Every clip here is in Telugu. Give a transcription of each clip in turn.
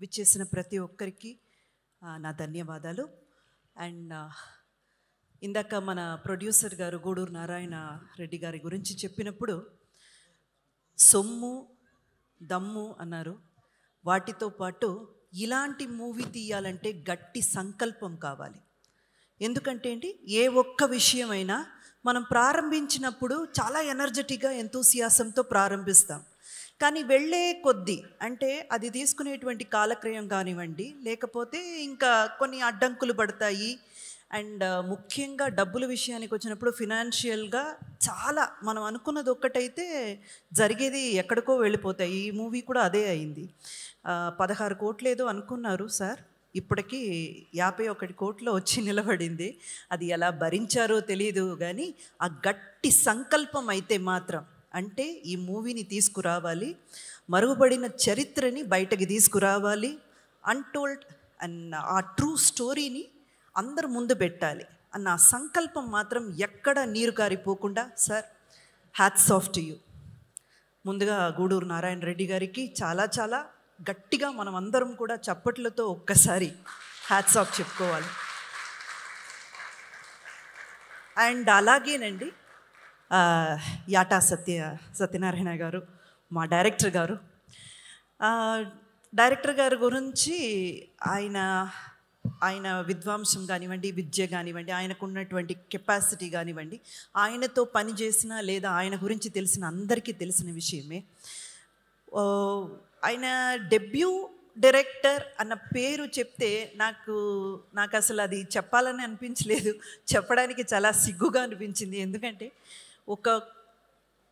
విచ్చేసిన ప్రతి ఒక్కరికి నా ధన్యవాదాలు. అండ్ ఇందాక మన ప్రొడ్యూసర్ గారు గూడూరు నారాయణ రెడ్డి గారి గురించి చెప్పినప్పుడు సొమ్ము దమ్ము అన్నారు. వాటితో పాటు ఇలాంటి మూవీ తీయాలంటే గట్టి సంకల్పం కావాలి. ఎందుకంటే ఏంటి, ఏ ఒక్క విషయమైనా మనం ప్రారంభించినప్పుడు చాలా ఎనర్జెటిక్గా ఎంతూసియాసంతో ప్రారంభిస్తాం. కానీ వెళ్ళే కొద్దీ అంటే అది తీసుకునేటువంటి కాలక్రయం కానివ్వండి, లేకపోతే ఇంకా కొన్ని అడ్డంకులు పడతాయి. అండ్ ముఖ్యంగా డబ్బుల విషయానికి వచ్చినప్పుడు ఫినాన్షియల్గా చాలా మనం అనుకున్నది ఒక్కటైతే జరిగేది ఎక్కడికో వెళ్ళిపోతాయి. ఈ మూవీ కూడా అదే అయింది. 16 కోట్లు ఏదో అనుకున్నారు సార్, ఇప్పటికీ 51 కోట్లు వచ్చి నిలబడింది. అది ఎలా భరించారో తెలియదు, కానీ ఆ గట్టి సంకల్పం అయితే మాత్రం అంటే ఈ మూవీని తీసుకురావాలి, మరుగుపడిన చరిత్రని బయటకి తీసుకురావాలి, అన్టోల్డ్ అండ్ ఆ ట్రూ స్టోరీని అందరు ముందు పెట్టాలి అన్న సంకల్పం మాత్రం ఎక్కడ నీరు కారిపోకుండా sir, hats off to you. ముందుగా గూడూరు నారాయణ రెడ్డి గారికి చాలా చాలా గట్టిగా మనం అందరం కూడా చప్పట్లతో ఒక్కసారి హ్యాట్స్ ఆఫ్ చెప్పుకోవాలి. అండ్ అలాగేనండి యాటా సత్యనారాయణ గారు, మా డైరెక్టర్ గారు గురించి ఆయన విద్వాంసం కానివ్వండి, విద్య కానివ్వండి, ఆయనకున్నటువంటి కెపాసిటీ కానివ్వండి, ఆయనతో పనిచేసిన లేదా ఆయన గురించి తెలిసిన అందరికీ తెలిసిన విషయమే. ఆయన డెబ్యూ డైరెక్టర్ అన్న పేరు చెప్తే నాకు అసలు అది చెప్పాలని అనిపించలేదు, చెప్పడానికి చాలా సిగ్గుగా అనిపించింది. ఎందుకంటే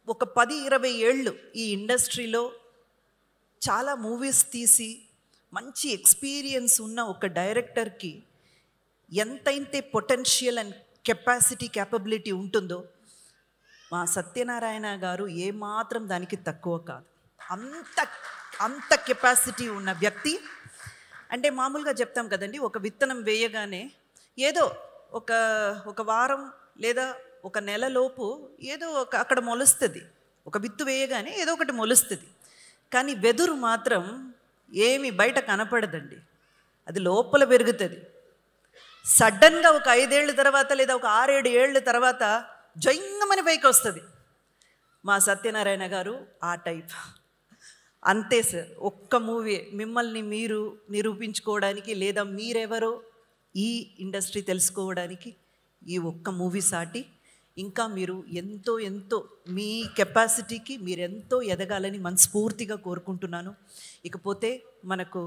ఒక 10-20 ఏళ్ళు ఈ ఇండస్ట్రీలో చాలా మూవీస్ తీసి మంచి ఎక్స్పీరియన్స్ ఉన్న ఒక డైరెక్టర్కి ఎంతైతే పొటెన్షియల్ అండ్ క్యాపబిలిటీ ఉంటుందో మా సత్యనారాయణ గారు ఏమాత్రం దానికి తక్కువ కాదు. అంత కెపాసిటీ ఉన్న వ్యక్తి. అంటే మామూలుగా చెప్తాం కదండి, ఒక విత్తనం వేయగానే ఏదో ఒక వారం లేదా ఒక నెలలోపు ఏదో అక్కడ మొలుస్తుంది. ఒక విత్తు వేయగానే ఏదో ఒకటి మొలుస్తుంది. కానీ వెదురు మాత్రం ఏమి బయట కనపడదండి, అది లోపల పెరుగుతుంది. సడన్గా ఒక 5 ఏళ్ళ తర్వాత లేదా ఒక 6-7 ఏళ్ళ తర్వాత జంగమని పైకి వస్తుంది. మా సత్యనారాయణ గారు ఆ టైప్. అంతే సార్, ఒక్క మూవీ మిమ్మల్ని మీరు నిరూపించుకోవడానికి లేదా మీరెవరో ఈ ఇండస్ట్రీ తెలుసుకోవడానికి ఈ ఒక్క మూవీ సాటి. ఇంకా మీరు ఎంతో మీ కెపాసిటీకి మీరెంతో ఎదగాలని మనస్ఫూర్తిగా కోరుకుంటున్నాను. ఇకపోతే మనకు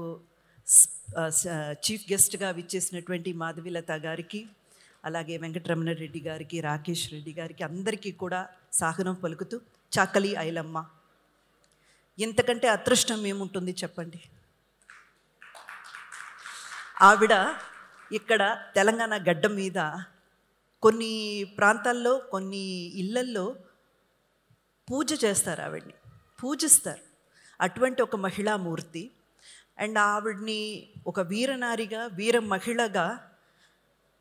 చీఫ్ గెస్ట్గా విచ్చేసినటువంటి మాధవీలత గారికి, అలాగే వెంకటరమణ రెడ్డి గారికి, రాకేష్ రెడ్డి గారికి అందరికీ కూడా సాహనం పలుకుతూ, చాకలి ఐలమ్మ ఇంతకంటే అదృష్టం ఏముంటుంది చెప్పండి. ఆవిడ ఇక్కడ తెలంగాణ గడ్డ మీద కొన్ని ప్రాంతాల్లో కొన్ని ఇళ్ళల్లో పూజ చేస్తారు, ఆవిడ్ని పూజిస్తారు. అటువంటి ఒక మహిళామూర్తి. అండ్ ఆవిడ్ని ఒక వీరనారిగా, వీర మహిళగా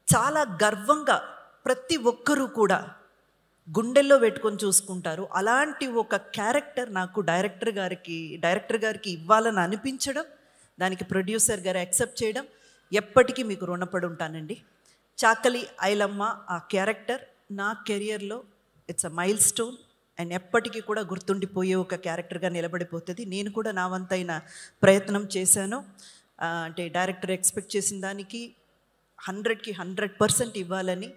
చాలా గర్వంగా ప్రతి ఒక్కరూ కూడా గుండెల్లో పెట్టుకొని చూసుకుంటారు. అలాంటి ఒక క్యారెక్టర్ నాకు డైరెక్టర్ గారికి ఇవ్వాలని అనిపించడం, దానికి ప్రొడ్యూసర్ గారు యాక్సెప్ట్ చేయడం, ఎప్పటికీ మీకు రుణపడి ఉంటానండి. చాకలి ఐలమ్మ ఆ క్యారెక్టర్ నా కెరియర్లో it's a mile stone and ఎప్పటికీ కూడా గుర్తుండిపోయే ఒక క్యారెక్టర్గా నిలబడిపోతుంది. నేను కూడా నా వంతైన ప్రయత్నం చేశాను. అంటే డైరెక్టర్ ఎక్స్పెక్ట్ చేసిన దానికి 100కి 100% ఇవ్వాలని.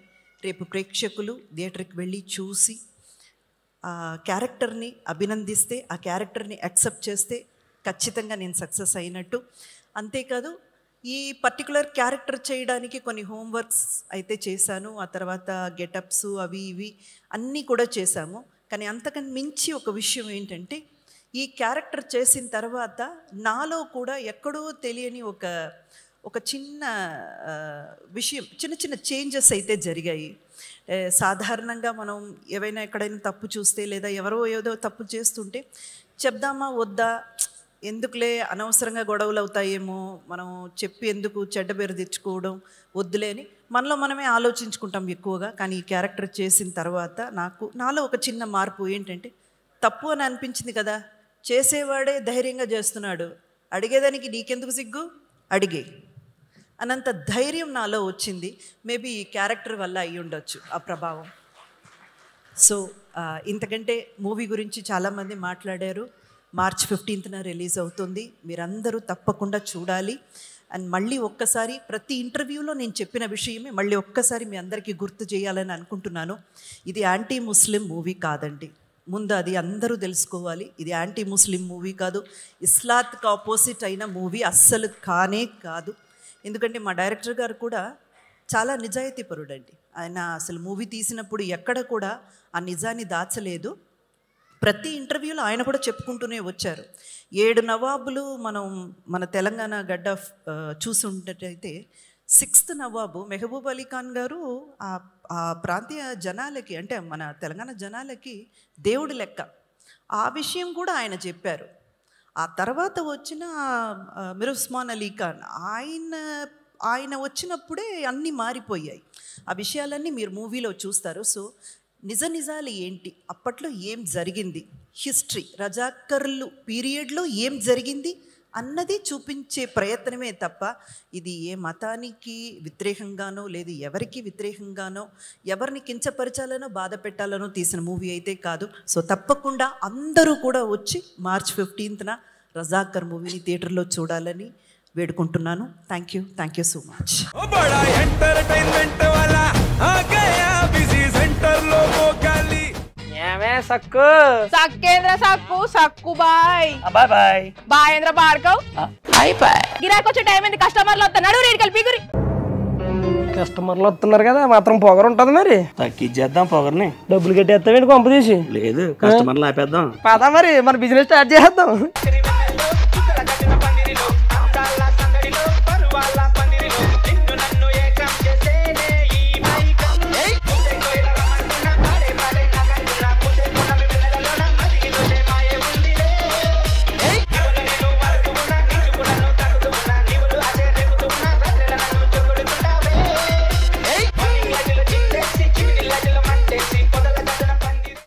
రేపు ప్రేక్షకులు థియేటర్కి వెళ్ళి చూసి ఆ క్యారెక్టర్ని అభినందిస్తే, ఆ క్యారెక్టర్ని యాక్సెప్ట్ చేస్తే ఖచ్చితంగా నేను సక్సెస్ అయినట్టు. అంతేకాదు, ఈ పర్టికులర్ క్యారెక్టర్ చేయడానికి కొన్ని హోంవర్క్స్ అయితే చేశాను. ఆ తర్వాత గెటప్స్ అవి ఇవి అన్నీ కూడా చేశాము. కానీ అంతకన్నా మించి ఒక విషయం ఏంటంటే, ఈ క్యారెక్టర్ చేసిన తర్వాత నాలో కూడా ఎక్కడో తెలియని ఒక చిన్న విషయం, చిన్న చేంజెస్ అయితే జరిగాయి. సాధారణంగా మనం ఏవైనా ఎక్కడైనా తప్పు చూస్తే లేదా ఎవరో ఏదో తప్పు చేస్తుంటే చెప్దామా వద్దా, ఎందుకులే అనవసరంగా గొడవలు అవుతాయేమో, మనం చెప్పి ఎందుకు చెడ్డ పేరు తెచ్చుకోవడం, వద్దులే అని మనలో మనమే ఆలోచించుకుంటాం ఎక్కువగా. కానీ ఈ క్యారెక్టర్ చేసిన తర్వాత నాలో ఒక చిన్న మార్పు ఏంటంటే, తప్పు అని అనిపించింది కదా, చేసేవాడే ధైర్యంగా చేస్తున్నాడు, అడిగేదానికి నీకెందుకు సిగ్గు, అడిగే అనంత ధైర్యం నాలో వచ్చింది. మేబీ ఈ క్యారెక్టర్ వల్ల అయ్యి ఉండొచ్చు ఆ ప్రభావం. సో ఇంతకంటే మూవీ గురించి చాలామంది మాట్లాడారు. మార్చ్ 15న రిలీజ్ అవుతుంది. మీరందరూ తప్పకుండా చూడాలి. అండ్ మళ్ళీ ఒక్కసారి ప్రతి ఇంటర్వ్యూలో నేను చెప్పిన విషయమే మళ్ళీ ఒక్కసారి మీ అందరికీ గుర్తు చేయాలని అనుకుంటున్నాను. ఇది యాంటీ ముస్లిం మూవీ కాదండి. ముందు అది అందరూ తెలుసుకోవాలి. ఇది యాంటీ ముస్లిం మూవీ కాదు, ఇస్లాత్కి ఆపోజిట్ అయిన మూవీ అస్సలు కానే కాదు. ఎందుకంటే మా డైరెక్టర్ గారు కూడా చాలా నిజాయితీపరుడండి. ఆయన అసలు మూవీ తీసినప్పుడు ఎక్కడ కూడా ఆ నిజాన్ని దాచలేదు. ప్రతి ఇంటర్వ్యూలో ఆయన కూడా చెప్పుకుంటూనే వచ్చారు. 7 నవాబులు మన తెలంగాణ గడ్డ చూసుంటట్టయితే 6th నవాబు మెహబూబ్ అలీ ఖాన్ గారు ఆ ప్రాంతీయ జనాలకి, అంటే మన తెలంగాణ జనాలకి దేవుడి లెక్క. ఆ విషయం కూడా ఆయన చెప్పారు. ఆ తర్వాత వచ్చిన మీర్ ఉస్మాన్ అలీ ఖాన్ ఆయన వచ్చినప్పుడే అన్నీ మారిపోయాయి. ఆ విషయాలన్నీ మీరు మూవీలో చూస్తారు. సో నిజాలు ఏంటి, అప్పట్లో ఏం జరిగింది, హిస్టరీ రజాకర్లు పీరియడ్లో ఏం జరిగింది అన్నది చూపించే ప్రయత్నమే తప్ప ఇది ఏ మతానికి వ్యతిరేకంగానో లేదు ఎవరికి వ్యతిరేకంగానో ఎవరిని కించపరచాలనో బాధ పెట్టాలనో తీసిన మూవీ అయితే కాదు. సో తప్పకుండా అందరూ కూడా వచ్చి మార్చ్ 15న రజాకర్ మూవీని థియేటర్లో చూడాలని వేడుకుంటున్నాను. Thank you so much. సక్కు సక్కేంద్ర సక్కు సక్కు బాయ్ బాయ్ బాయేంద్ర భార్గవ్ బాయ్. గిరాకి వచ్చే టైం ఏంది, కస్టమర్లు వస్తున్నాడు. రేడికి వెళ్ళి పీగురి. కస్టమర్లు వస్తున్నారు కదా, మాత్రం పొగరు ఉంటుంది. మరి తగ్గిచ్చేద్దాం పొగర్ని. డబ్బులు కట్టేస్తావేంటి కొంప తీసి? లేదు, కస్టమర్లు ఆపేద్దాం. పదా మరి మన బిజినెస్ స్టార్ట్ చేద్దాం.